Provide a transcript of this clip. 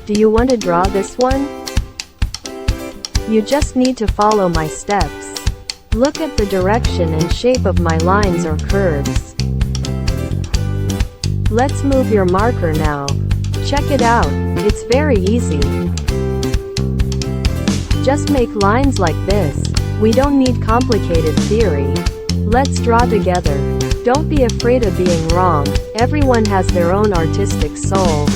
Do you want to draw this one? You just need to follow my steps. Look at the direction and shape of my lines or curves. Let's move your marker now. Check it out, it's very easy. Just make lines like this. We don't need complicated theory. Let's draw together. Don't be afraid of being wrong. Everyone has their own artistic soul.